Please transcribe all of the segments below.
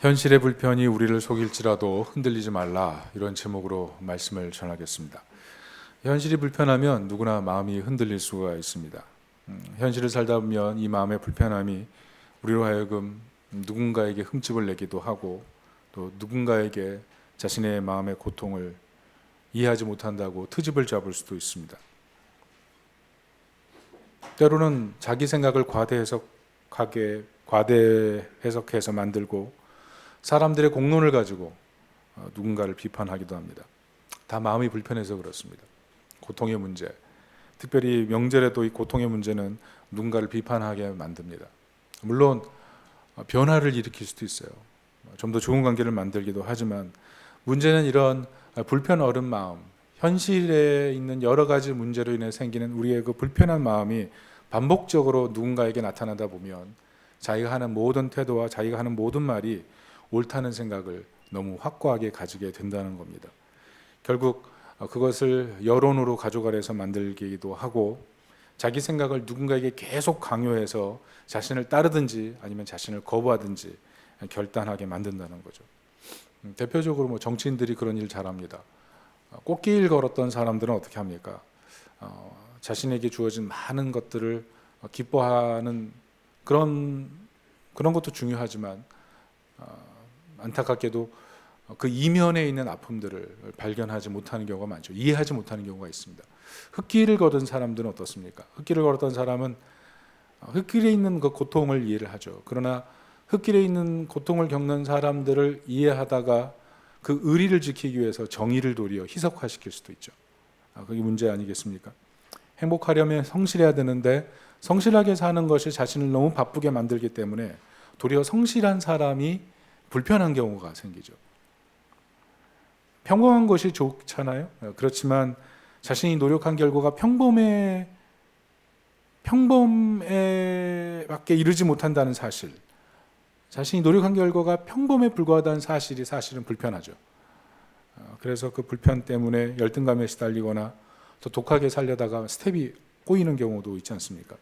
현실의 불편이 우리를 속일지라도 흔들리지 말라, 이런 제목으로 말씀을 전하겠습니다. 현실이 불편하면 누구나 마음이 흔들릴 수가 있습니다. 현실을 살다 보면 이 마음의 불편함이 우리로 하여금 누군가에게 흠집을 내기도 하고, 또 누군가에게 자신의 마음의 고통을 이해하지 못한다고 트집을 잡을 수도 있습니다. 때로는 자기 생각을 과대 해석해서 만들고, 사람들의 공론을 가지고 누군가를 비판하기도 합니다. 다 마음이 불편해서 그렇습니다. 고통의 문제, 특별히 명절에도 이 고통의 문제는 누군가를 비판하게 만듭니다. 물론 변화를 일으킬 수도 있어요. 좀 더 좋은 관계를 만들기도 하지만, 문제는 이런 불편 어른 마음, 현실에 있는 여러 가지 문제로 인해 생기는 우리의 그 불편한 마음이 반복적으로 누군가에게 나타나다 보면 자기가 하는 모든 태도와 자기가 하는 모든 말이 옳다는 생각을 너무 확고하게 가지게 된다는 겁니다. 결국 그것을 여론으로 가져가려서 만들기도 하고, 자기 생각을 누군가에게 계속 강요해서 자신을 따르든지 아니면 자신을 거부하든지 결단하게 만든다는 거죠. 대표적으로 정치인들이 그런 일 잘합니다. 꽃길 걸었던 사람들은 어떻게 합니까? 자신에게 주어진 많은 것들을 기뻐하는 그런 것도 중요하지만, 안타깝게도 그 이면에 있는 아픔들을 발견하지 못하는 경우가 많죠. 이해하지 못하는 경우가 있습니다. 흙길을 걸은 사람들은 어떻습니까? 흙길을 걸었던 사람은 흙길에 있는 그 고통을 이해를 하죠. 그러나 흙길에 있는 고통을 겪는 사람들을 이해하다가 그 의리를 지키기 위해서 정의를 도리어 희석화시킬 수도 있죠. 그게 문제 아니겠습니까? 행복하려면 성실해야 되는데, 성실하게 사는 것이 자신을 너무 바쁘게 만들기 때문에 도리어 성실한 사람이 불편한 경우가 생기죠. 평범한 것이 좋잖아요. 그렇지만 자신이 노력한 결과가 평범에밖에 이르지 못한다는 사실, 자신이 노력한 결과가 평범에 불과하다는 사실이 사실은 불편하죠. 그래서 그 불편 때문에 열등감에 시달리거나 더 독하게 살려다가 스텝이 꼬이는 경우도 있지 않습니까?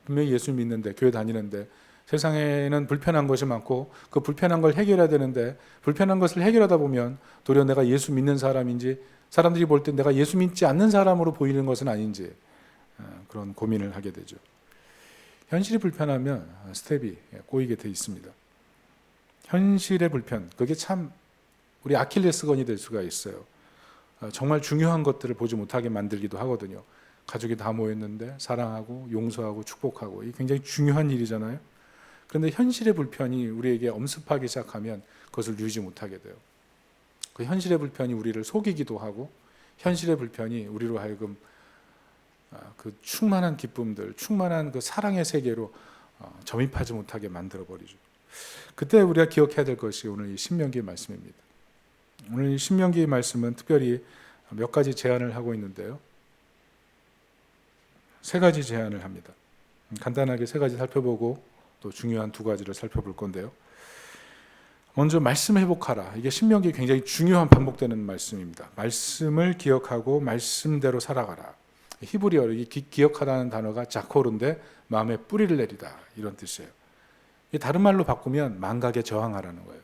분명히 예수 믿는데, 교회 다니는데 세상에는 불편한 것이 많고 그 불편한 걸 해결해야 되는데, 불편한 것을 해결하다 보면 도리어 내가 예수 믿는 사람인지, 사람들이 볼 때 내가 예수 믿지 않는 사람으로 보이는 것은 아닌지 그런 고민을 하게 되죠. 현실이 불편하면 스텝이 꼬이게 돼 있습니다. 현실의 불편, 그게 참 우리 아킬레스건이 될 수가 있어요. 정말 중요한 것들을 보지 못하게 만들기도 하거든요. 가족이 다 모였는데 사랑하고 용서하고 축복하고, 이게 굉장히 중요한 일이잖아요. 그런데 현실의 불편이 우리에게 엄습하기 시작하면 그것을 누리지 못하게 돼요. 그 현실의 불편이 우리를 속이기도 하고, 현실의 불편이 우리로 하여금 그 충만한 기쁨들, 충만한 그 사랑의 세계로 점입하지 못하게 만들어버리죠. 그때 우리가 기억해야 될 것이 오늘 이 신명기의 말씀입니다. 오늘 이 신명기의 말씀은 특별히 몇 가지 제안을 하고 있는데요. 세 가지 제안을 합니다. 간단하게 세 가지 살펴보고 또 중요한 두 가지를 살펴볼 건데요. 먼저 말씀 회복하라. 이게 신명기에 굉장히 중요한 반복되는 말씀입니다. 말씀을 기억하고 말씀대로 살아가라. 히브리어로 기억하라는 단어가 자코르인데 마음에 뿌리를 내리다, 이런 뜻이에요. 다른 말로 바꾸면 망각에 저항하라는 거예요.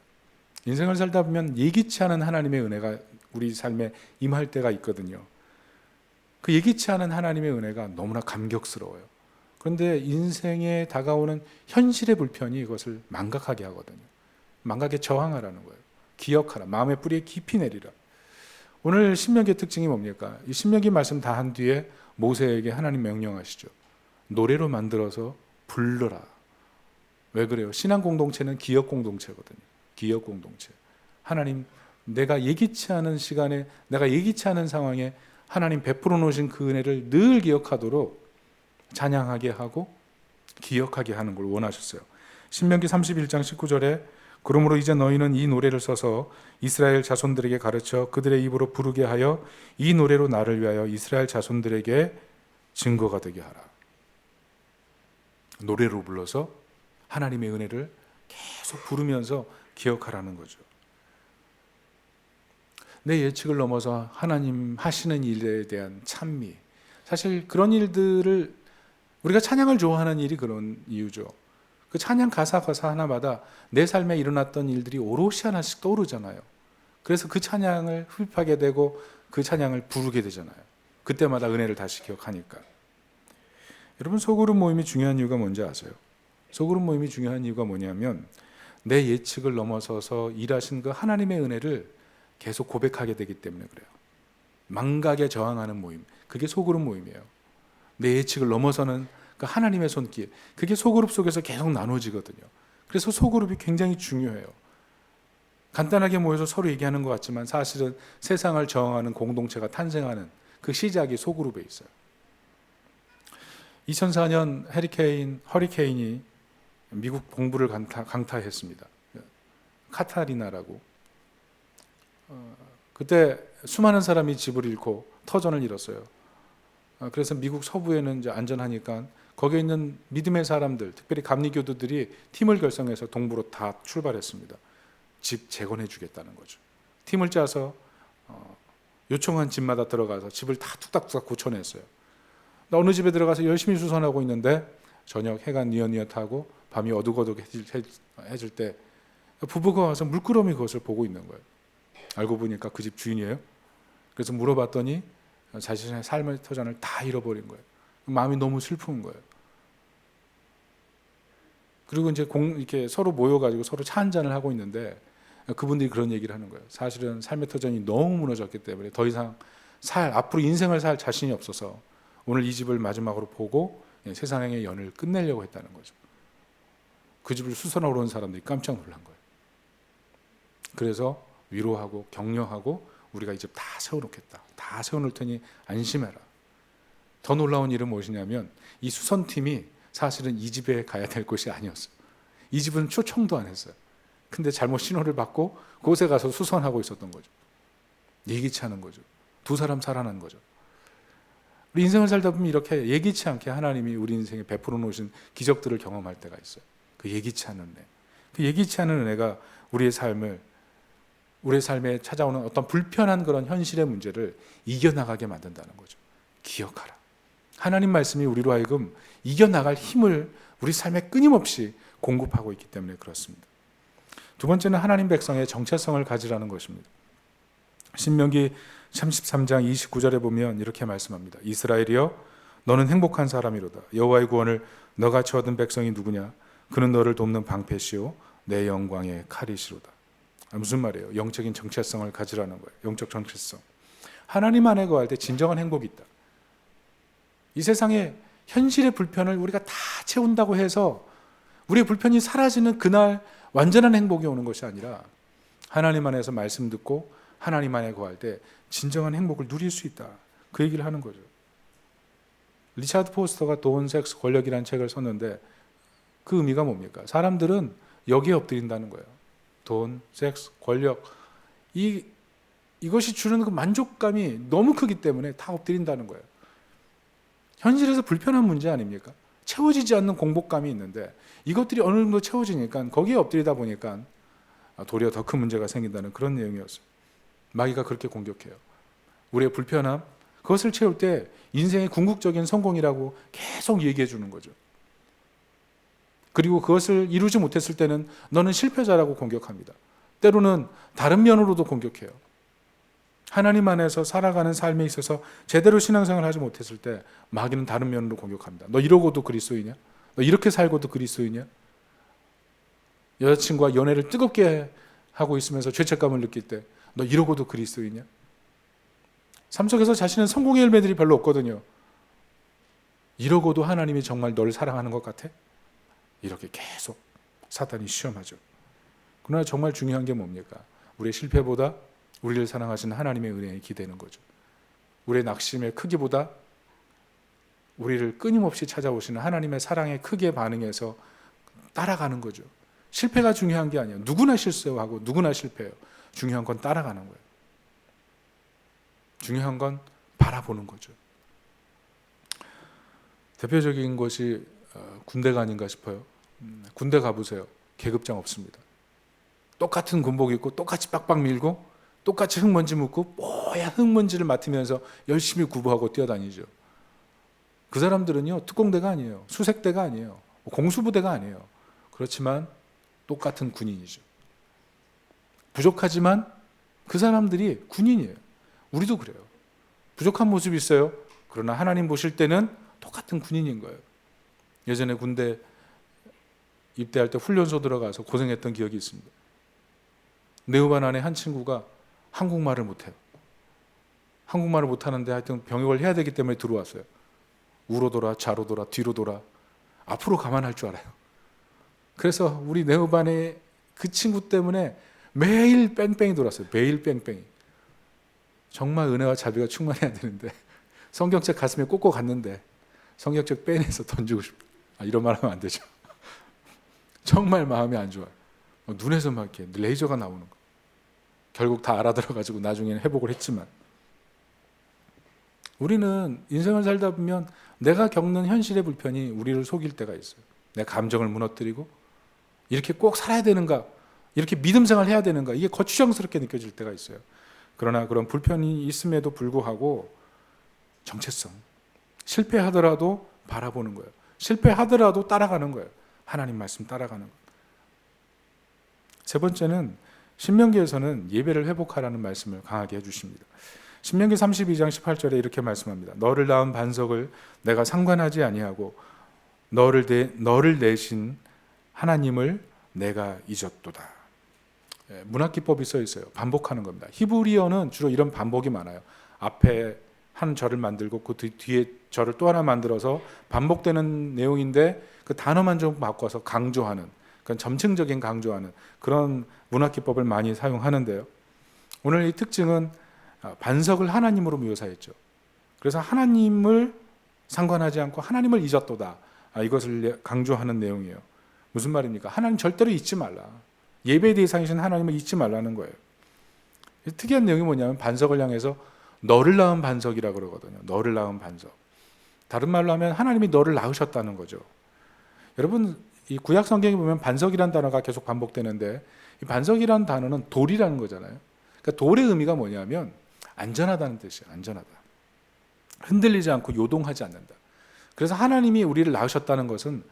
인생을 살다 보면 예기치 않은 하나님의 은혜가 우리 삶에 임할 때가 있거든요. 그 예기치 않은 하나님의 은혜가 너무나 감격스러워요. 그런데 인생에 다가오는 현실의 불편이 이것을 망각하게 하거든요. 망각에 저항하라는 거예요. 기억하라. 마음의 뿌리에 깊이 내리라. 오늘 신명기의 특징이 뭡니까? 이 신명기 말씀 다 한 뒤에 모세에게 하나님 명령하시죠. 노래로 만들어서 부르라. 왜 그래요? 신앙 공동체는 기억 공동체거든요. 기억 공동체. 하나님, 내가 예기치 않은 시간에, 내가 예기치 않은 상황에 하나님 베풀어 놓으신 그 은혜를 늘 기억하도록 찬양하게 하고 기억하게 하는 걸 원하셨어요. 신명기 31장 19절에 그러므로 이제 너희는 이 노래를 써서 이스라엘 자손들에게 가르쳐 그들의 입으로 부르게 하여 이 노래로 나를 위하여 이스라엘 자손들에게 증거가 되게 하라. 노래로 불러서 하나님의 은혜를 계속 부르면서 기억하라는 거죠. 내 예측을 넘어서 하나님 하시는 일에 대한 찬미, 사실 그런 일들을, 우리가 찬양을 좋아하는 일이 그런 이유죠. 그 찬양 가사 하나마다 내 삶에 일어났던 일들이 오롯이 하나씩 떠오르잖아요. 그래서 그 찬양을 흡입하게 되고 그 찬양을 부르게 되잖아요. 그때마다 은혜를 다시 기억하니까. 여러분, 소그룹 모임이 중요한 이유가 뭔지 아세요? 소그룹 모임이 중요한 이유가 뭐냐면 내 예측을 넘어서서 일하신 그 하나님의 은혜를 계속 고백하게 되기 때문에 그래요. 망각에 저항하는 모임, 그게 소그룹 모임이에요. 내 예측을 넘어서는 그 하나님의 손길, 그게 소그룹 속에서 계속 나눠지거든요. 그래서 소그룹이 굉장히 중요해요. 간단하게 모여서 서로 얘기하는 것 같지만 사실은 세상을 저항하는 공동체가 탄생하는 그 시작이 소그룹에 있어요. 2004년 허리케인이 미국 동부를 강타했습니다. 카타리나라고. 그때 수많은 사람이 집을 잃고 터전을 잃었어요. 그래서 미국 서부에는 이제 안전하니까 거기에 있는 믿음의 사람들, 특별히 감리교도들이 팀을 결성해서 동부로 다 출발했습니다. 집 재건해 주겠다는 거죠. 팀을 짜서 요청한 집마다 들어가서 집을 다 뚝딱뚝딱 고쳐냈어요. 어느 집에 들어가서 열심히 수선하고 있는데 저녁 해가 뉘엿뉘엿하고 밤이 어둑어둑해질 때 부부가 와서 물끄러미 그것을 보고 있는 거예요. 알고 보니까 그 집 주인이에요. 그래서 물어봤더니 자신의 삶의 터전을 다 잃어버린 거예요. 마음이 너무 슬픈 거예요. 그리고 이제 이렇게 서로 모여가지고 서로 차 한잔을 하고 있는데 그분들이 그런 얘기를 하는 거예요. 사실은 삶의 터전이 너무 무너졌기 때문에 더 이상 앞으로 인생을 살 자신이 없어서 오늘 이 집을 마지막으로 보고 세상의 연을 끝내려고 했다는 거죠. 그 집을 수선하러 온 사람들이 깜짝 놀란 거예요. 그래서 위로하고 격려하고 우리가 이 집 다 세워놓겠다. 다 세워놓을 테니 안심해라. 더 놀라운 일은 무엇이냐면 이 수선팀이 사실은 이 집에 가야 될 곳이 아니었어요. 이 집은 초청도 안 했어요. 근데 잘못 신호를 받고 그곳에 가서 수선하고 있었던 거죠. 예기치 않은 거죠. 두 사람 살아난 거죠. 우리 인생을 살다 보면 이렇게 예기치 않게 하나님이 우리 인생에 베풀어 놓으신 기적들을 경험할 때가 있어요. 그 예기치 않은 은혜. 그 예기치 않은 은혜가 우리의 삶에 찾아오는 어떤 불편한 그런 현실의 문제를 이겨나가게 만든다는 거죠. 기억하라. 하나님 말씀이 우리로 하여금 이겨나갈 힘을 우리 삶에 끊임없이 공급하고 있기 때문에 그렇습니다. 두 번째는 하나님 백성의 정체성을 가지라는 것입니다. 신명기 33장 29절에 보면 이렇게 말씀합니다. 이스라엘이여 너는 행복한 사람이로다. 여호와의 구원을 너같이 얻은 백성이 누구냐? 그는 너를 돕는 방패시오 내 영광의 칼이시로다. 무슨 말이에요? 영적인 정체성을 가지라는 거예요. 영적 정체성. 하나님 안에 거할 때 진정한 행복이 있다. 이 세상에 현실의 불편을 우리가 다 채운다고 해서 우리의 불편이 사라지는 그날 완전한 행복이 오는 것이 아니라 하나님 안에서 말씀 듣고 하나님 안에 거할 때 진정한 행복을 누릴 수 있다. 그 얘기를 하는 거죠. 리차드 포스터가 돈, 섹스, 권력이라는 책을 썼는데 그 의미가 뭡니까? 사람들은 여기에 엎드린다는 거예요. 돈, 섹스, 권력, 이것이 주는 그 만족감이 너무 크기 때문에 다 엎드린다는 거예요. 현실에서 불편한 문제 아닙니까? 채워지지 않는 공복감이 있는데 이것들이 어느 정도 채워지니까 거기에 엎드리다 보니까 도리어 더 큰 문제가 생긴다는 그런 내용이었어요. 마귀가 그렇게 공격해요. 우리의 불편함, 그것을 채울 때 인생의 궁극적인 성공이라고 계속 얘기해 주는 거죠. 그리고 그것을 이루지 못했을 때는 너는 실패자라고 공격합니다. 때로는 다른 면으로도 공격해요. 하나님 안에서 살아가는 삶에 있어서 제대로 신앙생활을 하지 못했을 때 마귀는 다른 면으로 공격합니다. 너 이러고도 그리스도이냐? 너 이렇게 살고도 그리스도이냐? 여자친구와 연애를 뜨겁게 하고 있으면서 죄책감을 느낄 때 너 이러고도 그리스도이냐? 삶 속에서 자신은 성공의 열매들이 별로 없거든요. 이러고도 하나님이 정말 너를 사랑하는 것 같아? 이렇게 계속 사탄이 시험하죠. 그러나 정말 중요한 게 뭡니까? 우리의 실패보다 우리를 사랑하시는 하나님의 은혜에 기대는 거죠. 우리의 낙심의 크기보다 우리를 끊임없이 찾아오시는 하나님의 사랑의 크기에 반응해서 따라가는 거죠. 실패가 중요한 게 아니에요. 누구나 실수하고 누구나 실패해요. 중요한 건 따라가는 거예요. 중요한 건 바라보는 거죠. 대표적인 것이 군대가 아닌가 싶어요. 군대 가보세요. 계급장 없습니다. 똑같은 군복 입고 똑같이 빡빡 밀고 똑같이 흙먼지 묻고 뽀얀 흙먼지를 맡으면서 열심히 구부하고 뛰어다니죠. 그 사람들은요 특공대가 아니에요. 수색대가 아니에요. 공수부대가 아니에요. 그렇지만 똑같은 군인이죠. 부족하지만 그 사람들이 군인이에요. 우리도 그래요. 부족한 모습이 있어요. 그러나 하나님 보실 때는 똑같은 군인인 거예요. 예전에 군대 입대할 때 훈련소 들어가서 고생했던 기억이 있습니다. 내 후 반 안에 한 친구가 한국말을 못해요. 한국말을 못하는데 하여튼 병역을 해야 되기 때문에 들어왔어요. 우로 돌아 좌로 돌아 뒤로 돌아 앞으로 가만 할 줄 알아요. 그래서 우리 내 후 반에 그 친구 때문에 매일 뺑뺑이 돌았어요. 매일 뺑뺑이. 정말 은혜와 자비가 충만해야 되는데 성경책 가슴에 꽂고 갔는데 성경책 빼내서 던지고 싶어요. 이런 말 하면 안 되죠. 정말 마음이 안 좋아요. 눈에서 막 이렇게 레이저가 나오는 거. 결국 다 알아들어가지고 나중에는 회복을 했지만, 우리는 인생을 살다 보면 내가 겪는 현실의 불편이 우리를 속일 때가 있어요. 내 감정을 무너뜨리고 이렇게 꼭 살아야 되는가, 이렇게 믿음 생활을 해야 되는가, 이게 거추장스럽게 느껴질 때가 있어요. 그러나 그런 불편이 있음에도 불구하고 정체성, 실패하더라도 바라보는 거예요. 실패하더라도 따라가는 거예요. 하나님 말씀 따라가는 것. 세 번째는 신명기에서는 예배를 회복하라는 말씀을 강하게 해주십니다. 신명기 32장 18절에 이렇게 말씀합니다. 너를 낳은 반석을 내가 상관하지 아니하고 너를 내신 하나님을 내가 잊었도다. 문학기법이 써 있어요. 반복하는 겁니다. 히브리어는 주로 이런 반복이 많아요. 앞에 한 절을 만들고 그 뒤에 절을 또 하나 만들어서 반복되는 내용인데 그 단어만 좀 바꿔서 강조하는, 그러니까 점층적인 강조하는 그런 문학기법을 많이 사용하는데요. 오늘 이 특징은 반석을 하나님으로 묘사했죠. 그래서 하나님을 상관하지 않고 하나님을 잊었도다. 이것을 강조하는 내용이에요. 무슨 말입니까? 하나님 절대로 잊지 말라. 예배 대상이신 하나님을 잊지 말라는 거예요. 특이한 내용이 뭐냐면 반석을 향해서 너를 낳은 반석이라고 그러거든요. 너를 낳은 반석. 다른 말로 하면 하나님이 너를 낳으셨다는 거죠. 여러분, 이 구약 성경에 보면 반석이라는 단어가 계속 반복되는데 이 반석이라는 단어는 돌이라는 거잖아요. 그러니까 돌의 의미가 뭐냐면 안전하다는 뜻이에요. 안전하다. 흔들리지 않고 요동하지 않는다. 그래서 하나님이 우리를 낳으셨다는 것은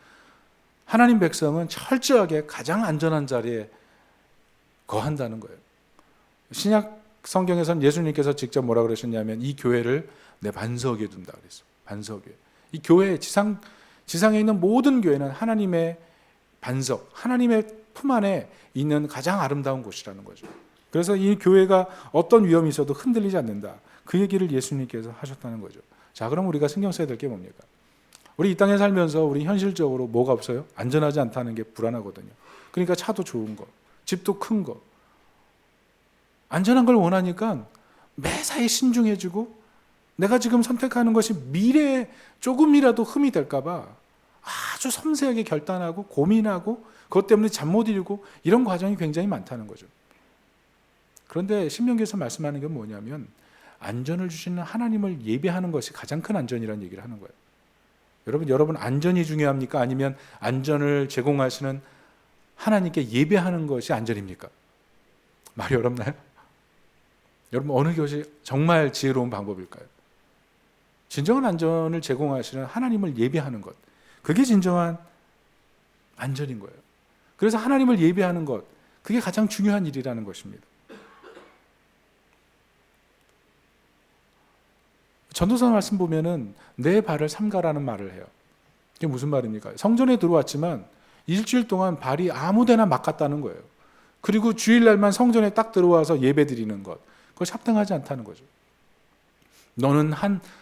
하나님 백성은 철저하게 가장 안전한 자리에 거한다는 거예요. 신약 성경에서는 예수님께서 직접 뭐라 그러셨냐면 이 교회를 내 반석에 둔다 그랬어요. 반석 위에. 이 교회 지상에 있는 모든 교회는 하나님의 반석, 하나님의 품 안에 있는 가장 아름다운 곳이라는 거죠. 그래서 이 교회가 어떤 위험이 있어도 흔들리지 않는다. 그 얘기를 예수님께서 하셨다는 거죠. 자, 그럼 우리가 신경 써야 될 게 뭡니까? 우리 이 땅에 살면서 우리 현실적으로 뭐가 없어요? 안전하지 않다는 게 불안하거든요. 그러니까 차도 좋은 거, 집도 큰 거. 안전한 걸 원하니까 매사에 신중해지고 내가 지금 선택하는 것이 미래에 조금이라도 흠이 될까 봐 아주 섬세하게 결단하고 고민하고 그것 때문에 잠 못 이루고 이런 과정이 굉장히 많다는 거죠. 그런데 신명기에서 말씀하는 게 뭐냐면 안전을 주시는 하나님을 예배하는 것이 가장 큰 안전이라는 얘기를 하는 거예요. 여러분 안전이 중요합니까? 아니면 안전을 제공하시는 하나님께 예배하는 것이 안전입니까? 말이 어렵나요? 여러분, 어느 것이 정말 지혜로운 방법일까요? 진정한 안전을 제공하시는 하나님을 예배하는 것, 그게 진정한 안전인 거예요. 그래서 하나님을 예배하는 것, 그게 가장 중요한 일이라는 것입니다. 전도서 말씀 보면은 내 발을 삼가라는 말을 해요. 이게 무슨 말입니까? 성전에 들어왔지만 일주일 동안 발이 아무데나 막 갔다는 거예요. 그리고 주일날만 성전에 딱 들어와서 예배 드리는 것, 그것이 합당하지 않다는 거죠. 너는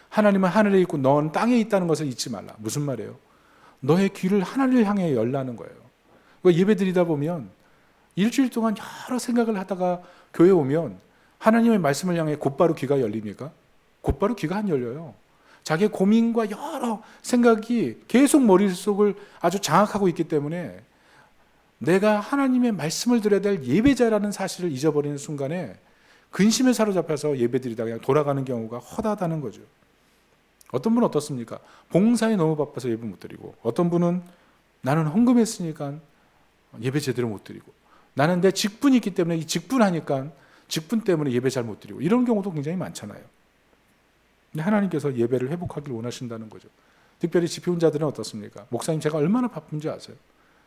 하나님은 하늘에 있고 너는 땅에 있다는 것을 잊지 말라. 무슨 말이에요? 너의 귀를 하늘을 향해 열라는 거예요. 예배 드리다 보면 일주일 동안 여러 생각을 하다가 교회 오면 하나님의 말씀을 향해 곧바로 귀가 열립니까? 곧바로 귀가 안 열려요. 자기의 고민과 여러 생각이 계속 머릿속을 아주 장악하고 있기 때문에 내가 하나님의 말씀을 드려야 될 예배자라는 사실을 잊어버리는 순간에 근심에 사로잡혀서 예배드리다가 그냥 돌아가는 경우가 허다하다는 거죠. 어떤 분은 어떻습니까? 봉사에 너무 바빠서 예배 못 드리고, 어떤 분은 나는 헌금했으니까 예배 제대로 못 드리고, 나는 내 직분이 있기 때문에 이 직분 때문에 예배 잘 못 드리고, 이런 경우도 굉장히 많잖아요. 근데 하나님께서 예배를 회복하기를 원하신다는 거죠. 특별히 집회원자들은 어떻습니까? 목사님 제가 얼마나 바쁜지 아세요?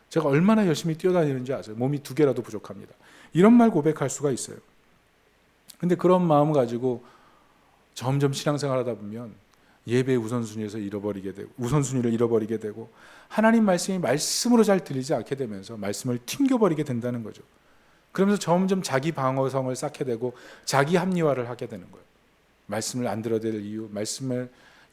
제가 얼마나 열심히 뛰어다니는지 아세요? 몸이 2개라도 부족합니다. 이런 말 고백할 수가 있어요. 근데 그런 마음 가지고 점점 신앙생활 하다 보면 예배의 우선순위를 잃어버리게 되고 하나님 말씀이 말씀으로 잘 들리지 않게 되면서 말씀을 튕겨버리게 된다는 거죠. 그러면서 점점 자기 방어성을 쌓게 되고 자기 합리화를 하게 되는 거예요. 말씀을 안 들어야 될 이유,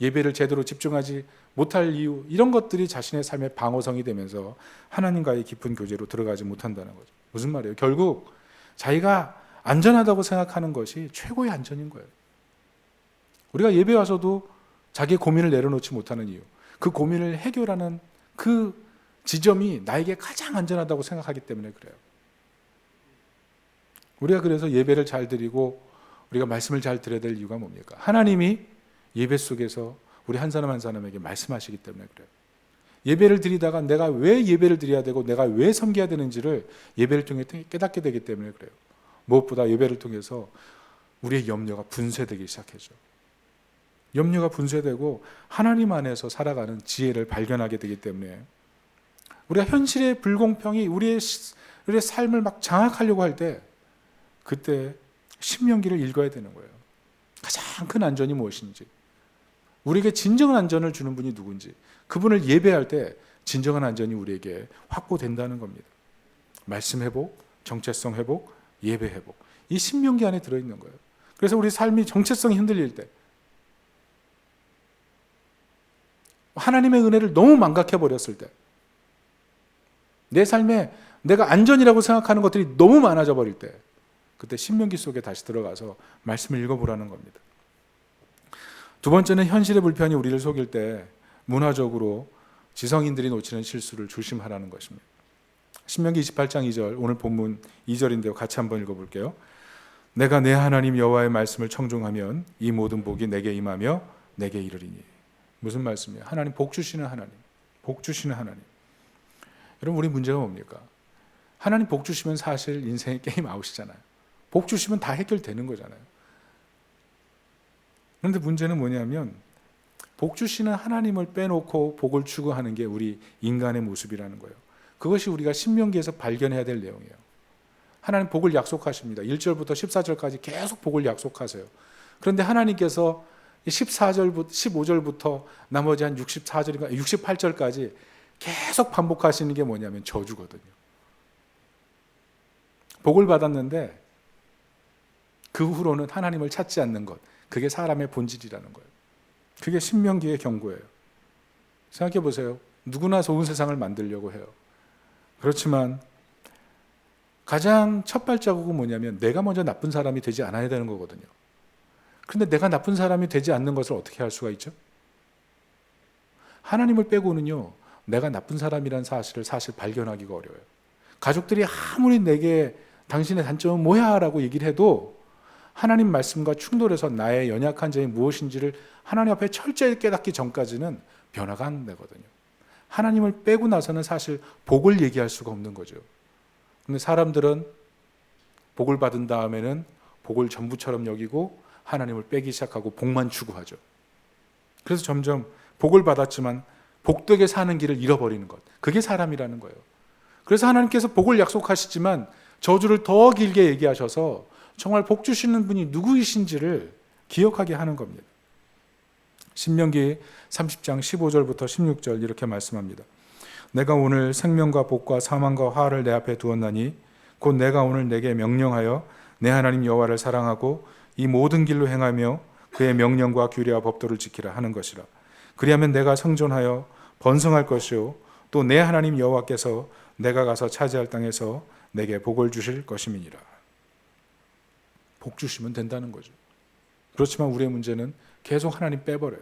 예배를 제대로 집중하지 못할 이유, 이런 것들이 자신의 삶의 방어성이 되면서 하나님과의 깊은 교제로 들어가지 못한다는 거죠. 무슨 말이에요? 결국 자기가 안전하다고 생각하는 것이 최고의 안전인 거예요. 우리가 예배 와서도 자기의 고민을 내려놓지 못하는 이유, 그 고민을 해결하는 그 지점이 나에게 가장 안전하다고 생각하기 때문에 그래요. 우리가 그래서 예배를 잘 드리고 우리가 말씀을 잘 들어야 될 이유가 뭡니까? 하나님이 예배 속에서 우리 한 사람 한 사람에게 말씀하시기 때문에 그래요. 예배를 드리다가 내가 왜 예배를 드려야 되고 내가 왜 섬겨야 되는지를 예배를 통해 깨닫게 되기 때문에 그래요. 무엇보다 예배를 통해서 우리의 염려가 분쇄되기 시작해죠. 염려가 분쇄되고 하나님 안에서 살아가는 지혜를 발견하게 되기 때문에 우리가 현실의 불공평이 우리의 삶을 막 장악하려고 할 때 그때 신명기를 읽어야 되는 거예요. 가장 큰 안전이 무엇인지, 우리에게 진정한 안전을 주는 분이 누군지, 그분을 예배할 때 진정한 안전이 우리에게 확보된다는 겁니다. 말씀 회복, 정체성 회복, 예배 회복, 이 신명기 안에 들어있는 거예요. 그래서 우리 삶이 정체성이 흔들릴 때, 하나님의 은혜를 너무 망각해버렸을 때, 내 삶에 내가 안전이라고 생각하는 것들이 너무 많아져 버릴 때, 그때 신명기 속에 다시 들어가서 말씀을 읽어보라는 겁니다. 두 번째는 현실의 불편이 우리를 속일 때 문화적으로 지성인들이 놓치는 실수를 조심하라는 것입니다. 신명기 28장 2절, 오늘 본문 2절인데요. 같이 한번 읽어볼게요. 내가 내 하나님 여호와의 말씀을 청종하면 이 모든 복이 내게 임하며 내게 이르리니. 무슨 말씀이에요? 하나님 복 주시는 하나님, 복 주시는 하나님. 여러분, 우리 문제가 뭡니까? 하나님 복 주시면 사실 인생의 게임 아웃이잖아요. 복 주시면 다 해결되는 거잖아요. 그런데 문제는 뭐냐면 복 주시는 하나님을 빼놓고 복을 추구하는 게 우리 인간의 모습이라는 거예요. 그것이 우리가 신명기에서 발견해야 될 내용이에요. 하나님 복을 약속하십니다. 1절부터 14절까지 계속 복을 약속하세요. 그런데 하나님께서 15절부터 나머지 한 64절인가 68절까지 계속 반복하시는 게 뭐냐면 저주거든요. 복을 받았는데 그 후로는 하나님을 찾지 않는 것, 그게 사람의 본질이라는 거예요. 그게 신명기의 경고예요. 생각해 보세요. 누구나 좋은 세상을 만들려고 해요. 그렇지만 가장 첫 발자국은 뭐냐면 내가 먼저 나쁜 사람이 되지 않아야 되는 거거든요. 그런데 내가 나쁜 사람이 되지 않는 것을 어떻게 할 수가 있죠? 하나님을 빼고는요, 내가 나쁜 사람이라는 사실을 발견하기가 어려워요. 가족들이 아무리 내게 당신의 단점은 뭐야? 라고 얘기를 해도 하나님 말씀과 충돌해서 나의 연약한 점이 무엇인지를 하나님 앞에 철저히 깨닫기 전까지는 변화가 안 되거든요. 하나님을 빼고 나서는 사실 복을 얘기할 수가 없는 거죠. 근데 사람들은 복을 받은 다음에는 복을 전부처럼 여기고 하나님을 빼기 시작하고 복만 추구하죠. 그래서 점점 복을 받았지만 복되게 사는 길을 잃어버리는 것, 그게 사람이라는 거예요. 그래서 하나님께서 복을 약속하시지만 저주를 더 길게 얘기하셔서 정말 복 주시는 분이 누구이신지를 기억하게 하는 겁니다. 신명기 30장 15절부터 16절 이렇게 말씀합니다. 내가 오늘 생명과 복과 사망과 화를 내 앞에 두었나니 곧 내가 오늘 내게 명령하여 내 하나님 여호와를 사랑하고 이 모든 길로 행하며 그의 명령과 규례와 법도를 지키라 하는 것이라. 그리하면 내가 생존하여 번성할 것이요 또 내 하나님 여호와께서 내가 가서 차지할 땅에서 내게 복을 주실 것임이니라. 복 주시면 된다는 거죠. 그렇지만 우리의 문제는 계속 하나님 빼버려요.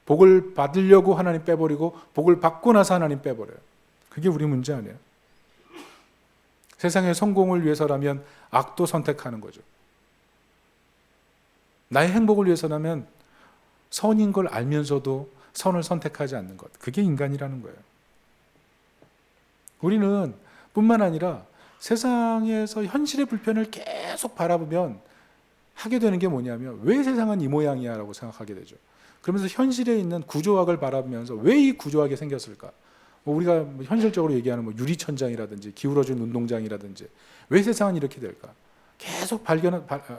복을 받으려고 하나님 빼버리고 복을 받고 나서 하나님 빼버려요. 그게 우리 문제 아니에요. 세상의 성공을 위해서라면 악도 선택하는 거죠. 나의 행복을 위해서라면 선인 걸 알면서도 선을 선택하지 않는 것, 그게 인간이라는 거예요. 우리는 뿐만 아니라 세상에서 현실의 불편을 계속 바라보면 하게 되는 게 뭐냐면 왜 세상은 이 모양이야 라고 생각하게 되죠. 그러면서 현실에 있는 구조학을 바라보면서 왜 이 구조학이 생겼을까? 우리가 현실적으로 얘기하는 유리천장이라든지 기울어진 운동장이라든지 왜 세상은 이렇게 될까? 계속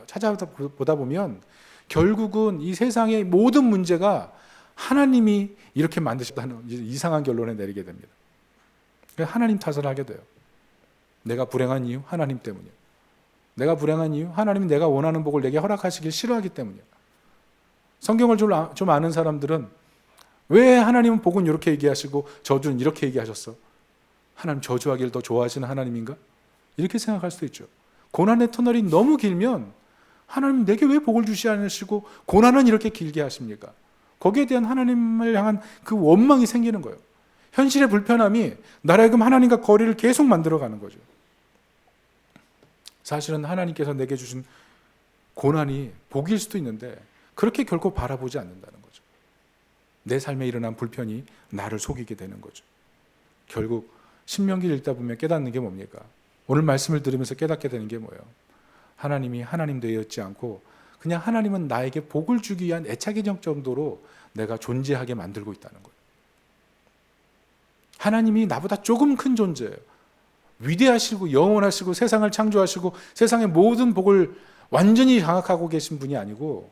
찾아보다 보면 결국은 이 세상의 모든 문제가 하나님이 이렇게 만드셨다는 이상한 결론에 내리게 됩니다. 하나님 탓을 하게 돼요. 내가 불행한 이유 하나님 때문이에요. 내가 불행한 이유 하나님이 내가 원하는 복을 내게 허락하시길 싫어하기 때문이에요. 성경을 좀 아는 사람들은 왜 하나님은 복은 이렇게 얘기하시고 저주는 이렇게 얘기하셨어? 하나님 저주하기를 더 좋아하시는 하나님인가? 이렇게 생각할 수도 있죠. 고난의 터널이 너무 길면 하나님 내게 왜 복을 주시 않으시고 고난은 이렇게 길게 하십니까? 거기에 대한 하나님을 향한 그 원망이 생기는 거예요. 현실의 불편함이 나라하여금 하나님과 거리를 계속 만들어가는 거죠. 사실은 하나님께서 내게 주신 고난이 복일 수도 있는데 그렇게 결코 바라보지 않는다는 거죠. 내 삶에 일어난 불편이 나를 속이게 되는 거죠. 결국 신명기를 읽다 보면 깨닫는 게 뭡니까? 오늘 말씀을 들으면서 깨닫게 되는 게 뭐예요? 하나님이 하나님 되었지 않고 그냥 하나님은 나에게 복을 주기 위한 애착인적 정도로 내가 존재하게 만들고 있다는 거예요. 하나님이 나보다 조금 큰 존재예요. 위대하시고 영원하시고 세상을 창조하시고 세상의 모든 복을 완전히 장악하고 계신 분이 아니고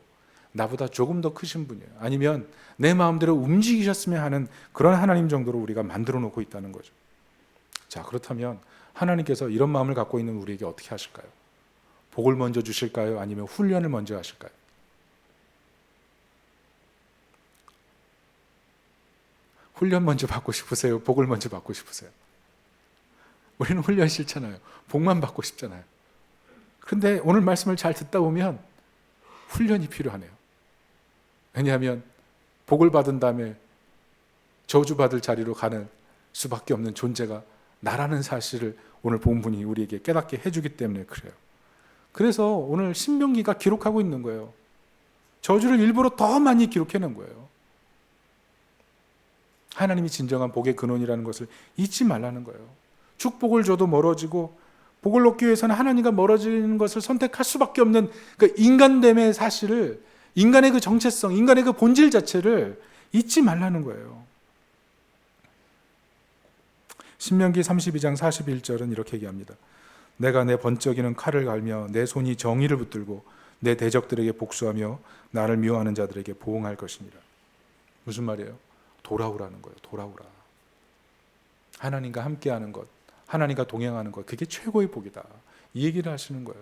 나보다 조금 더 크신 분이에요. 아니면 내 마음대로 움직이셨으면 하는 그런 하나님 정도로 우리가 만들어 놓고 있다는 거죠. 자, 그렇다면 하나님께서 이런 마음을 갖고 있는 우리에게 어떻게 하실까요? 복을 먼저 주실까요? 아니면 훈련을 먼저 하실까요? 훈련 먼저 받고 싶으세요? 복을 먼저 받고 싶으세요? 우리는 훈련 싫잖아요. 복만 받고 싶잖아요. 그런데 오늘 말씀을 잘 듣다 보면 훈련이 필요하네요. 왜냐하면 복을 받은 다음에 저주받을 자리로 가는 수밖에 없는 존재가 나라는 사실을 오늘 본문이 우리에게 깨닫게 해주기 때문에 그래요. 그래서 오늘 신명기가 기록하고 있는 거예요. 저주를 일부러 더 많이 기록해놓은 거예요. 하나님이 진정한 복의 근원이라는 것을 잊지 말라는 거예요. 축복을 줘도 멀어지고 복을 얻기 위해서는 하나님과 멀어지는 것을 선택할 수밖에 없는 그 인간됨의 사실을, 인간의 그 정체성, 인간의 그 본질 자체를 잊지 말라는 거예요. 신명기 32장 41절은 이렇게 얘기합니다. 내가 내 번쩍이는 칼을 갈며 내 손이 정의를 붙들고 내 대적들에게 복수하며 나를 미워하는 자들에게 보응할 것이니라. 무슨 말이에요? 돌아오라는 거예요. 돌아오라. 하나님과 함께하는 것, 하나님과 동행하는 것, 그게 최고의 복이다. 이 얘기를 하시는 거예요.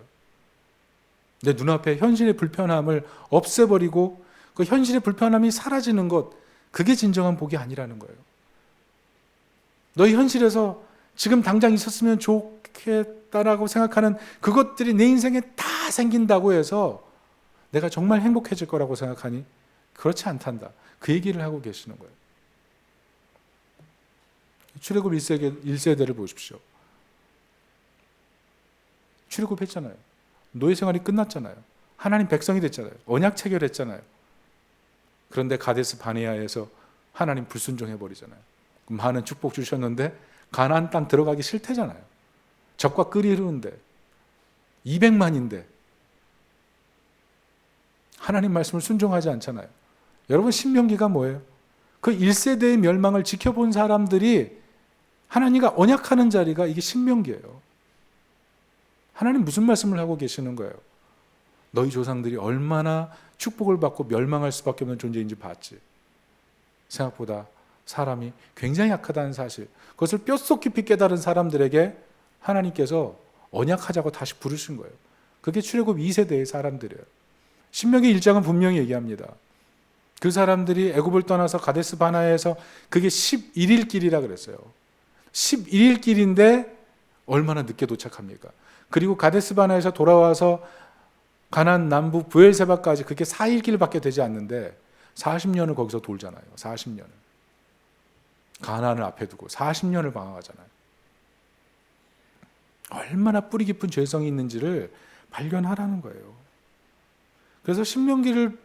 내 눈앞에 현실의 불편함을 없애버리고 그 현실의 불편함이 사라지는 것, 그게 진정한 복이 아니라는 거예요. 너희 현실에서 지금 당장 있었으면 좋겠다라고 생각하는 그것들이 내 인생에 다 생긴다고 해서 내가 정말 행복해질 거라고 생각하니 그렇지 않단다. 그 얘기를 하고 계시는 거예요. 출애굽 1세대를 보십시오. 출애굽했잖아요. 노예 생활이 끝났잖아요. 하나님 백성이 됐잖아요. 언약 체결했잖아요. 그런데 가데스 바네아에서 하나님 불순종해버리잖아요. 많은 축복 주셨는데 가나안 땅 들어가기 싫대잖아요. 적과 끓이 흐르는데 200만인데 하나님 말씀을 순종하지 않잖아요. 여러분 신명기가 뭐예요? 그 1세대의 멸망을 지켜본 사람들이 하나님과 언약하는 자리가 이게 신명기예요. 하나님 무슨 말씀을 하고 계시는 거예요? 너희 조상들이 얼마나 축복을 받고 멸망할 수밖에 없는 존재인지 봤지. 생각보다 사람이 굉장히 약하다는 사실, 그것을 뼛속 깊이 깨달은 사람들에게 하나님께서 언약하자고 다시 부르신 거예요. 그게 출애굽 2세대의 사람들이에요. 신명기 1장은 분명히 얘기합니다. 그 사람들이 애굽을 떠나서 가데스 바네아에서 그게 11일 길이라 그랬어요. 11일 길인데 얼마나 늦게 도착합니까? 그리고 가데스 바네아에서 돌아와서 가나안 남부 브엘세바까지 그게 4일 길밖에 되지 않는데 40년을 거기서 돌잖아요. 40년을. 가나안을 앞에 두고 40년을 방황하잖아요. 얼마나 뿌리 깊은 죄성이 있는지를 발견하라는 거예요. 그래서 신명기를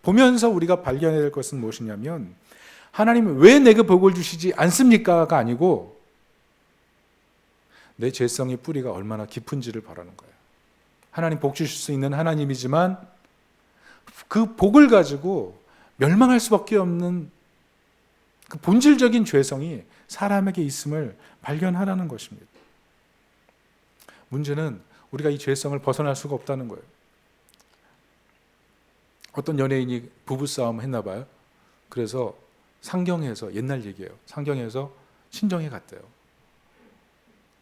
보면서 우리가 발견해야 될 것은 무엇이냐면 하나님은 왜 내게 복을 주시지 않습니까가 아니고 내 죄성의 뿌리가 얼마나 깊은지를 바라는 거예요. 하나님 복 주실 수 있는 하나님이지만 그 복을 가지고 멸망할 수밖에 없는 그 본질적인 죄성이 사람에게 있음을 발견하라는 것입니다. 문제는 우리가 이 죄성을 벗어날 수가 없다는 거예요. 어떤 연예인이 부부싸움 했나 봐요. 그래서 상경에서, 옛날 얘기예요, 상경에서 친정에 갔대요.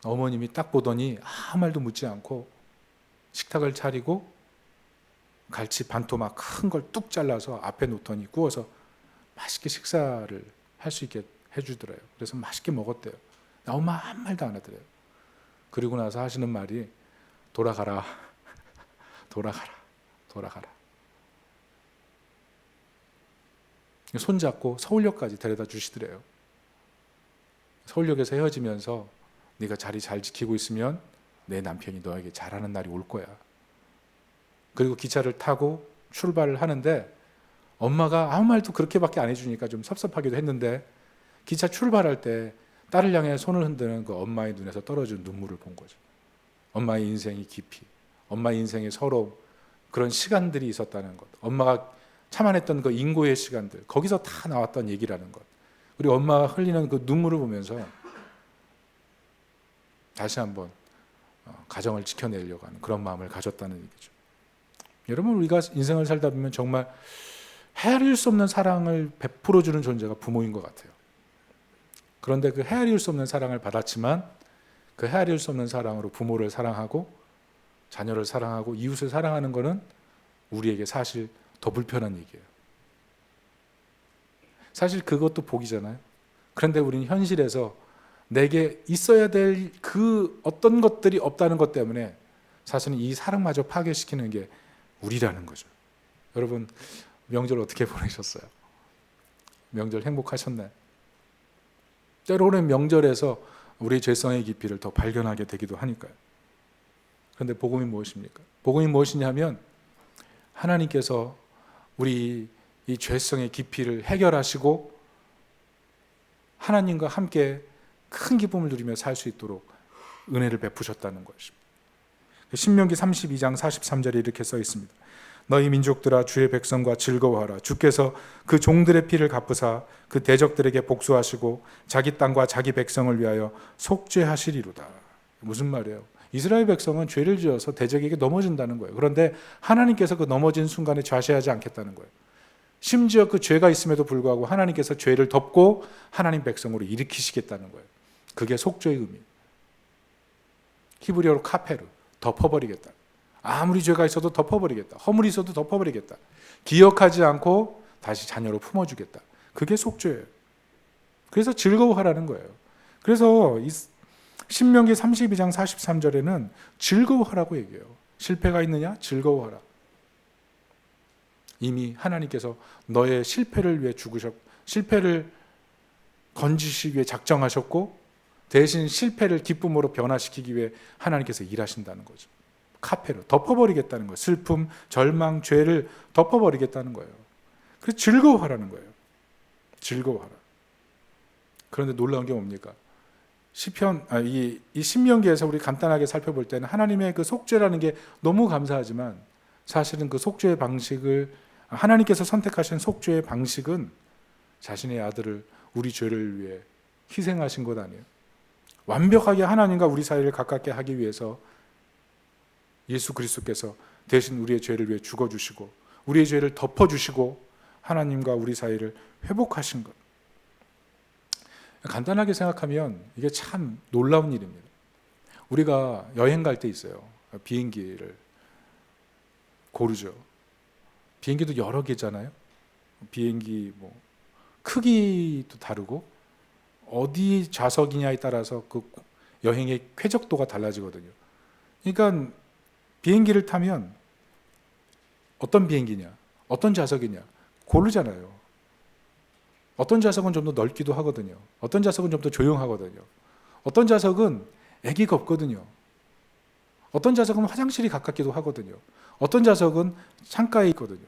어머님이 딱 보더니 아무 말도 묻지 않고 식탁을 차리고 갈치 반토막 큰 걸 뚝 잘라서 앞에 놓더니 구워서 맛있게 식사를 할 수 있게 해주더래요. 그래서 맛있게 먹었대요. 엄마 아무 말도 안 하더래요. 그리고 나서 하시는 말이 돌아가라, 돌아가라, 돌아가라. 손잡고 서울역까지 데려다 주시더래요. 서울역에서 헤어지면서 네가 자리 잘 지키고 있으면 내 남편이 너에게 잘하는 날이 올 거야. 그리고 기차를 타고 출발을 하는데 엄마가 아무 말도 그렇게밖에 안 해주니까 좀 섭섭하기도 했는데 기차 출발할 때 딸을 향해 손을 흔드는 그 엄마의 눈에서 떨어지는 눈물을 본 거죠. 엄마의 인생이 깊이, 엄마의 인생에 서러움, 그런 시간들이 있었다는 것, 엄마가 참아냈던 그 인고의 시간들, 거기서 다 나왔던 얘기라는 것, 그리고 엄마가 흘리는 그 눈물을 보면서 다시 한번 가정을 지켜내려고 하는 그런 마음을 가졌다는 얘기죠. 여러분, 우리가 인생을 살다 보면 정말 헤아릴 수 없는 사랑을 베풀어주는 존재가 부모인 것 같아요. 그런데 그 헤아릴 수 없는 사랑을 받았지만 그 헤아릴 수 없는 사랑으로 부모를 사랑하고 자녀를 사랑하고 이웃을 사랑하는 것은 우리에게 사실 더 불편한 얘기예요. 사실 그것도 복이잖아요. 그런데 우리는 현실에서 내게 있어야 될 그 어떤 것들이 없다는 것 때문에 사실은 이 사랑마저 파괴시키는 게 우리라는 거죠. 여러분, 명절 어떻게 보내셨어요? 명절 행복하셨나요? 때로는 명절에서 우리의 죄성의 깊이를 더 발견하게 되기도 하니까요. 그런데 복음이 무엇입니까? 복음이 무엇이냐면 하나님께서 우리 이 죄성의 깊이를 해결하시고 하나님과 함께 큰 기쁨을 누리며 살 수 있도록 은혜를 베푸셨다는 것입니다. 신명기 32장 43절에 이렇게 써 있습니다. 너희 민족들아 주의 백성과 즐거워하라. 주께서 그 종들의 피를 갚으사 그 대적들에게 복수하시고 자기 땅과 자기 백성을 위하여 속죄하시리로다. 무슨 말이에요? 이스라엘 백성은 죄를 지어서 대적에게 넘어진다는 거예요. 그런데 하나님께서 그 넘어진 순간에 좌시하지 않겠다는 거예요. 심지어 그 죄가 있음에도 불구하고 하나님께서 죄를 덮고 하나님 백성으로 일으키시겠다는 거예요. 그게 속죄의 의미. 히브리어로 카페르, 덮어버리겠다. 아무리 죄가 있어도 덮어버리겠다. 허물이 있어도 덮어버리겠다. 기억하지 않고 다시 자녀로 품어주겠다. 그게 속죄예요. 그래서 즐거워하라는 거예요. 그래서 신명기 32장 43절에는 즐거워하라고 얘기해요. 실패가 있느냐? 즐거워하라. 이미 하나님께서 너의 실패를 위해 죽으셨고 실패를 건지시기 위해 작정하셨고 대신 실패를 기쁨으로 변화시키기 위해 하나님께서 일하신다는 거죠. 카페로 덮어버리겠다는 거예요. 슬픔, 절망, 죄를 덮어버리겠다는 거예요. 그래서 즐거워하라는 거예요. 즐거워하라. 그런데 놀라운 게 뭡니까? 이 신명기에서 우리 간단하게 살펴볼 때는 하나님의 그 속죄라는 게 너무 감사하지만 사실은 그 속죄의 방식을 하나님께서 선택하신 속죄의 방식은 자신의 아들을 우리 죄를 위해 희생하신 것 아니에요. 완벽하게 하나님과 우리 사이를 가깝게 하기 위해서 예수 그리스도께서 대신 우리의 죄를 위해 죽어주시고 우리의 죄를 덮어주시고 하나님과 우리 사이를 회복하신 것. 간단하게 생각하면 이게 참 놀라운 일입니다. 우리가 여행 갈 때 있어요. 비행기를 고르죠. 비행기도 여러 개잖아요. 비행기 크기도 다르고 어디 좌석이냐에 따라서 그 여행의 쾌적도가 달라지거든요. 그러니까 비행기를 타면 어떤 비행기냐, 어떤 좌석이냐 고르잖아요. 어떤 좌석은 좀 더 넓기도 하거든요. 어떤 좌석은 좀 더 조용하거든요. 어떤 좌석은 애기가 없거든요. 어떤 좌석은 화장실이 가깝기도 하거든요. 어떤 좌석은 창가에 있거든요.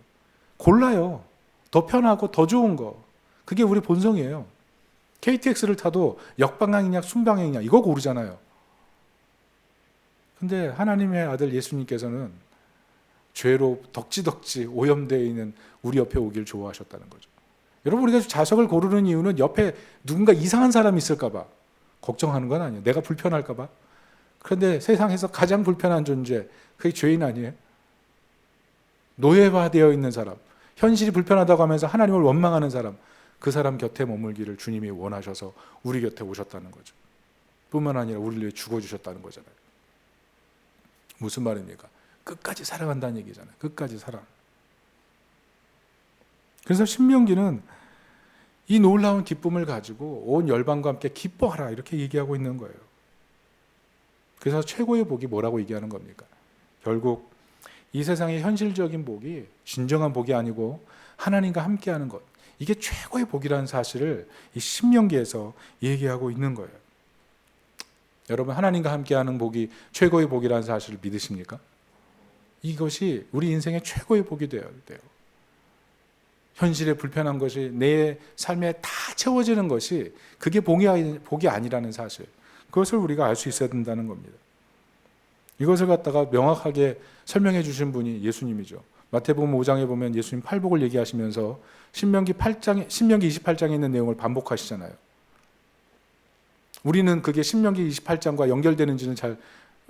골라요. 더 편하고 더 좋은 거. 그게 우리 본성이에요. KTX를 타도 역방향이냐 순방향이냐 이거 고르잖아요. 근데 하나님의 아들 예수님께서는 죄로 덕지덕지 오염되어 있는 우리 옆에 오길 좋아하셨다는 거죠. 여러분, 우리가 좌석을 고르는 이유는 옆에 누군가 이상한 사람이 있을까 봐 걱정하는 건 아니에요. 내가 불편할까 봐. 그런데 세상에서 가장 불편한 존재, 그게 죄인 아니에요? 노예화되어 있는 사람, 현실이 불편하다고 하면서 하나님을 원망하는 사람, 그 사람 곁에 머물기를 주님이 원하셔서 우리 곁에 오셨다는 거죠. 뿐만 아니라 우리를 위해 죽어주셨다는 거잖아요. 무슨 말입니까? 끝까지 사랑한다는 얘기잖아요. 끝까지 사랑. 그래서 신명기는 이 놀라운 기쁨을 가지고 온 열방과 함께 기뻐하라 이렇게 얘기하고 있는 거예요. 그래서 최고의 복이 뭐라고 얘기하는 겁니까? 결국 이 세상의 현실적인 복이 진정한 복이 아니고 하나님과 함께하는 것, 이게 최고의 복이라는 사실을 이 신명기에서 얘기하고 있는 거예요. 여러분, 하나님과 함께하는 복이 최고의 복이라는 사실을 믿으십니까? 이것이 우리 인생의 최고의 복이 되어야 돼요. 현실에 불편한 것이 내 삶에 다 채워지는 것이 그게 복이 아니라는 사실, 그것을 우리가 알 수 있어야 된다는 겁니다. 이것을 갖다가 명확하게 설명해 주신 분이 예수님이죠. 마태복음 5장에 보면 예수님 팔복을 얘기하시면서 신명기 28장에 있는 내용을 반복하시잖아요. 우리는 그게 신명기 28장과 연결되는지는 잘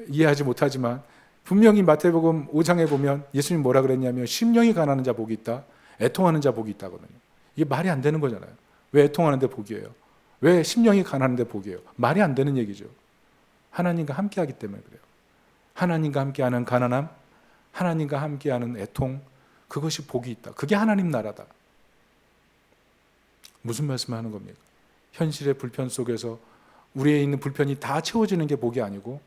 이해하지 못하지만 분명히 마태복음 5장에 보면 예수님 뭐라 그랬냐면 심령이 가난한 자 복이 있다, 애통하는 자 복이 있다거든요. 이게 말이 안 되는 거잖아요. 왜 애통하는데 복이에요? 왜 심령이 가난한데 복이에요? 말이 안 되는 얘기죠. 하나님과 함께하기 때문에 그래요. 하나님과 함께하는 가난함, 하나님과 함께하는 애통, 그것이 복이 있다. 그게 하나님 나라다. 무슨 말씀을 하는 겁니까? 현실의 불편 속에서 우리에 있는 불편이 다 채워지는 게 복이 아니고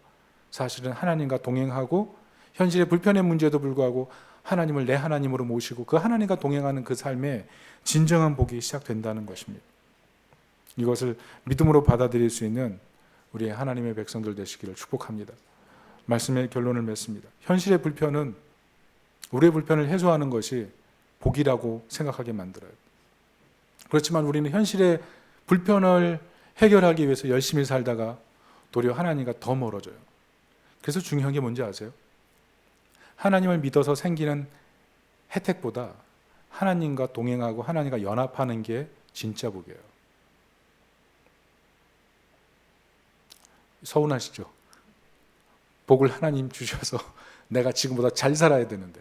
사실은 하나님과 동행하고 현실의 불편의 문제도 불구하고 하나님을 내 하나님으로 모시고 그 하나님과 동행하는 그 삶에 진정한 복이 시작된다는 것입니다. 이것을 믿음으로 받아들일 수 있는 우리 하나님의 백성들 되시기를 축복합니다. 말씀의 결론을 맺습니다. 현실의 불편은 우리의 불편을 해소하는 것이 복이라고 생각하게 만들어요. 그렇지만 우리는 현실의 불편을 해결하기 위해서 열심히 살다가 도리어 하나님과 더 멀어져요. 그래서 중요한 게 뭔지 아세요? 하나님을 믿어서 생기는 혜택보다 하나님과 동행하고 하나님과 연합하는 게 진짜 복이에요. 서운하시죠? 복을 하나님 주셔서 내가 지금보다 잘 살아야 되는데.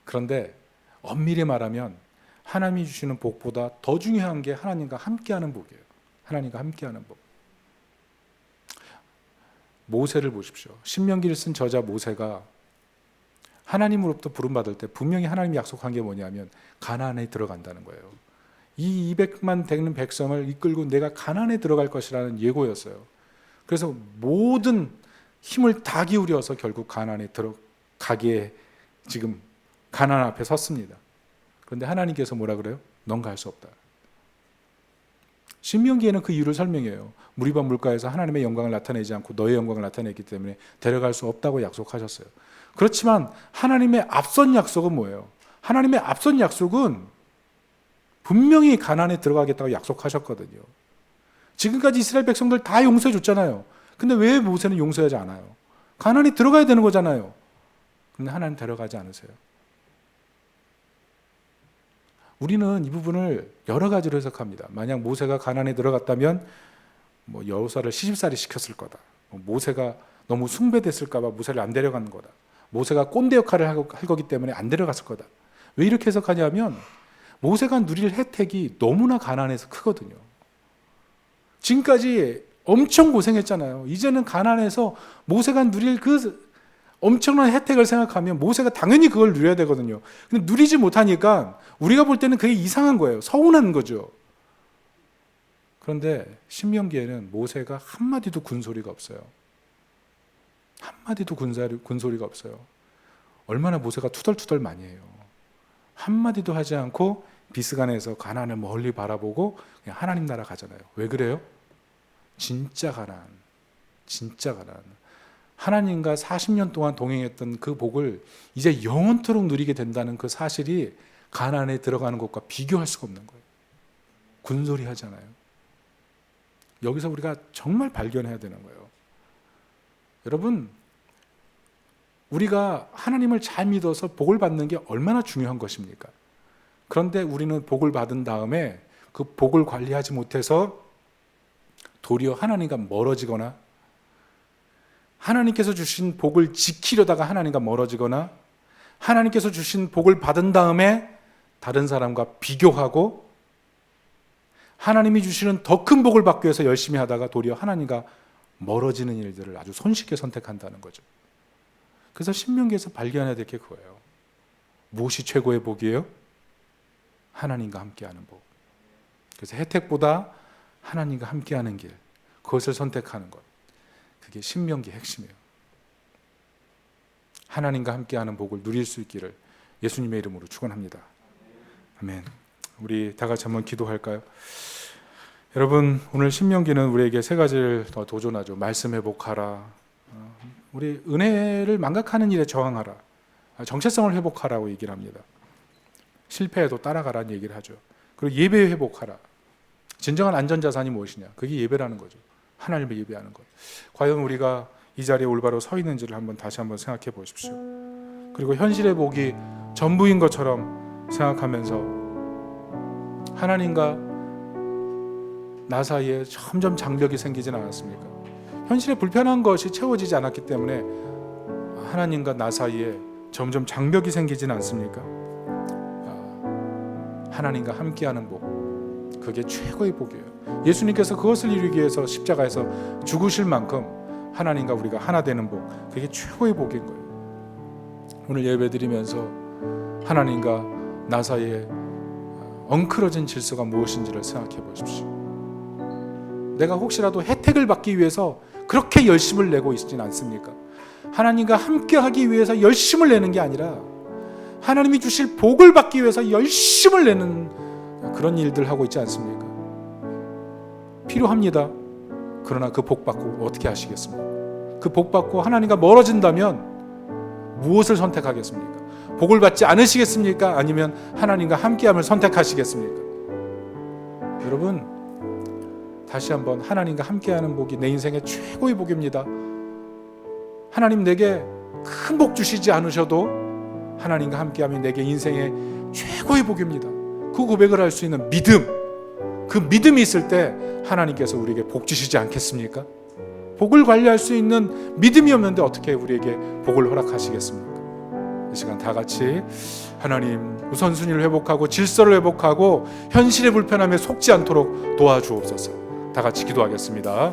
그런데 엄밀히 말하면 하나님이 주시는 복보다 더 중요한 게 하나님과 함께하는 복이에요. 하나님과 함께하는 복. 모세를 보십시오. 신명기를 쓴 저자 모세가 하나님으로부터 부름받을 때 분명히 하나님이 약속한 게 뭐냐면 가나안에 들어간다는 거예요. 이 200만 되는 백성을 이끌고 내가 가나안에 들어갈 것이라는 예고였어요. 그래서 모든 힘을 다 기울여서 결국 가나안에 들어가기에 지금 가나안 앞에 섰습니다. 그런데 하나님께서 뭐라 그래요? 넌 갈 수 없다. 신명기에는 그 이유를 설명해요. 무리바 물가에서 하나님의 영광을 나타내지 않고 너의 영광을 나타냈기 때문에 데려갈 수 없다고 약속하셨어요. 그렇지만 하나님의 앞선 약속은 뭐예요? 하나님의 앞선 약속은 분명히 가나안에 들어가겠다고 약속하셨거든요. 지금까지 이스라엘 백성들 다 용서해 줬잖아요. 근데 왜 모세는 용서하지 않아요? 가나안에 들어가야 되는 거잖아요. 근데 하나님 데려가지 않으세요. 우리는 이 부분을 여러 가지로 해석합니다. 만약 모세가 가나안에 들어갔다면 여호수아를 시집살이 시켰을 거다. 모세가 너무 숭배됐을까 봐 모세를 안 데려간 거다. 모세가 꼰대 역할을 할 거기 때문에 안 데려갔을 거다. 왜 이렇게 해석하냐면 모세가 누릴 혜택이 너무나 가나안에서 크거든요. 지금까지 엄청 고생했잖아요. 이제는 가나안에서 모세가 누릴 그 엄청난 혜택을 생각하면 모세가 당연히 그걸 누려야 되거든요. 근데 누리지 못하니까 우리가 볼 때는 그게 이상한 거예요. 서운한 거죠. 그런데 신명기에는 모세가 한마디도 군소리가 없어요. 한마디도 군소리가 없어요. 얼마나 모세가 투덜투덜 많이 해요. 한마디도 하지 않고 비스간에서 가나안을 멀리 바라보고 그냥 하나님 나라 가잖아요. 왜 그래요? 진짜 가나안. 진짜 가나안. 하나님과 40년 동안 동행했던 그 복을 이제 영원토록 누리게 된다는 그 사실이 가나안에 들어가는 것과 비교할 수가 없는 거예요. 군소리 하잖아요. 여기서 우리가 정말 발견해야 되는 거예요. 여러분, 우리가 하나님을 잘 믿어서 복을 받는 게 얼마나 중요한 것입니까? 그런데 우리는 복을 받은 다음에 그 복을 관리하지 못해서 도리어 하나님과 멀어지거나, 하나님께서 주신 복을 지키려다가 하나님과 멀어지거나, 하나님께서 주신 복을 받은 다음에 다른 사람과 비교하고, 하나님이 주시는 더 큰 복을 받기 위해서 열심히 하다가 도리어 하나님과 멀어지는 일들을 아주 손쉽게 선택한다는 거죠. 그래서 신명기에서 발견해야 될 게 그거예요. 무엇이 최고의 복이에요? 하나님과 함께하는 복. 그래서 혜택보다 하나님과 함께하는 길, 그것을 선택하는 것, 그게 신명기의 핵심이에요. 하나님과 함께하는 복을 누릴 수 있기를 예수님의 이름으로 축원합니다. 아멘. 우리 다 같이 한번 기도할까요? 여러분, 오늘 신명기는 우리에게 세 가지를 더 도전하죠. 말씀 회복하라, 우리 은혜를 망각하는 일에 저항하라, 정체성을 회복하라고 얘기를 합니다. 실패해도 따라가라는 얘기를 하죠. 그리고 예배 회복하라. 진정한 안전자산이 무엇이냐? 그게 예배라는 거죠. 하나님을 예배하는 것. 과연 우리가 이 자리에 올바로 서 있는지를 다시 한번 생각해 보십시오. 그리고 현실의 복이 전부인 것처럼 생각하면서 하나님과 나 사이에 점점 장벽이 생기진 않았습니까? 현실에 불편한 것이 채워지지 않았기 때문에 하나님과 나 사이에 점점 장벽이 생기진 않습니까? 하나님과 함께하는 복, 그게 최고의 복이에요. 예수님께서 그것을 이루기 위해서 십자가에서 죽으실 만큼 하나님과 우리가 하나 되는 복, 그게 최고의 복인 거예요. 오늘 예배드리면서 하나님과 나 사이에 엉클어진 질서가 무엇인지를 생각해 보십시오. 내가 혹시라도 혜택을 받기 위해서 그렇게 열심을 내고 있지는 않습니까? 하나님과 함께하기 위해서 열심을 내는 게 아니라 하나님이 주실 복을 받기 위해서 열심을 내는 그런 일들 하고 있지 않습니까? 필요합니다. 그러나 그 복 받고 어떻게 하시겠습니까? 그 복 받고 하나님과 멀어진다면 무엇을 선택하겠습니까? 복을 받지 않으시겠습니까? 아니면 하나님과 함께함을 선택하시겠습니까? 여러분, 다시 한번 하나님과 함께하는 복이 내 인생의 최고의 복입니다. 하나님 내게 큰 복 주시지 않으셔도 하나님과 함께하면 내게 인생의 최고의 복입니다. 그 고백을 할 수 있는 믿음, 그 믿음이 있을 때 하나님께서 우리에게 복 주시지 않겠습니까? 복을 관리할 수 있는 믿음이 없는데 어떻게 우리에게 복을 허락하시겠습니까? 이 시간 다 같이 하나님, 우선순위를 회복하고 질서를 회복하고 현실의 불편함에 속지 않도록 도와주옵소서. 다 같이 기도하겠습니다.